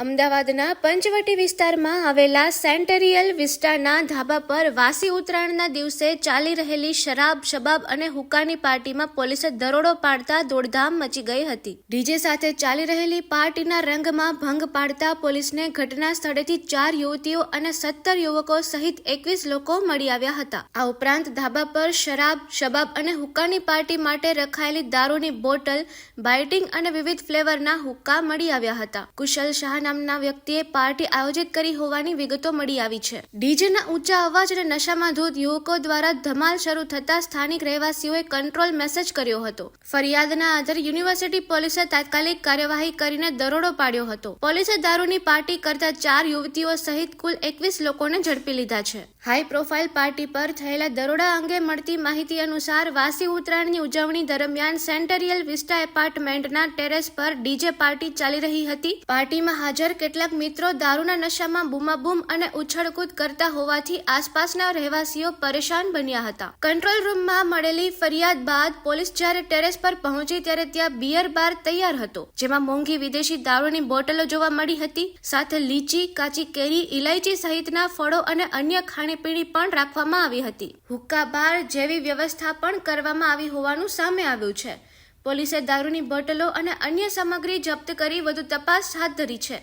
અમદાવાદના પંચવટી વિસ્તારમાં આવેલા સેન્ટેરિયલ વિસ્ટાના ધાબા પર વાસી ઉત્તરાયણના દિવસે ચાલી રહેલી શરાબ શબાબ અને હુક્કાની પાર્ટીમાં પોલીસે દરોડો પાડતા દોડધામ મચી ગઈ હતી। ડીજે સાથે ચાલી રહેલી પાર્ટીના રંગમાં ભંગ પાડતા પોલીસને ઘટના સ્થળેથી 4 યુવતીઓ અને 17 યુવકો સહિત 21 લોકો મળી આવ્યા હતા। આ ઉપરાંત ધાબા પર શરાબ શબાબ અને હુક્કાની પાર્ટી માટે રખાયેલી દારૂની બોટલ, બાઇટિંગ અને વિવિધ ફ્લેવરના હુક્કા મળી આવ્યા હતા। કુશલ શાહ નામના વ્યક્તિએ પાર્ટી આયોજિત કરી હોવાની વિગતો મળી આવી છે। ડીજેના ઊંચા અવાજ અને નશામાં ધૂત યુવકો દ્વારા ધમાલ શરૂ થતા સ્થાનિક રહેવાસીઓએ કંટ્રોલ મેસેજ કર્યો હતો। ફરિયાદના આધારે યુનિવર્સિટી પોલીસે તાત્કાલિક કાર્યવાહી કરીને દરોડો પાડ્યો હતો। પોલીસે દારૂની પાર્ટી કરતા 4 યુવતીઓ સહિત કુલ 21 લોકોને ઝડપી લીધા છે। હાઈ પ્રોફાઇલ પાર્ટી પર થયેલા દરોડા અંગે મળતી માહિતી અનુસાર વાસી ઉત્તરાયણની ઉજવણી દરમિયાન સેન્ટેરિયલ વિસ્ટા એપાર્ટમેન્ટના ટેરેસ પર ડીજે પાર્ટી ચાલી રહી હતી। પાર્ટીમાં હાજર કેટલાક મિત્રો દારૂના નશામાં બૂમાબૂમ અને ઉછળકૂદ કરતા હોવાથી આસપાસના રહેવાસીઓ પરેશાન બન્યા હતા। કંટ્રોલ રૂમમાં મળેલી ફરિયાદ બાદ પોલીસ જ્યારે ટેરેસ પર પહોંચી ત્યારે ત્યાં બિયર બાર તૈયાર હતો, જેમાં મોંઘી વિદેશી દારૂની બોટલો જોવા મળી હતી। સાથે લીચી, કાચી કેરી, ઇલાયચી સહિતના ફળો અને અન્ય ખાણીપીણી પણ રાખવામાં આવી હતી। હુક્કા બાર જેવી વ્યવસ્થા પણ કરવામાં આવી હોવાનું સામે આવ્યું છે। પોલીસે દારૂની બોટલો અને અન્ય સામગ્રી જપ્ત કરી વધુ તપાસ હાથ ધરી છે।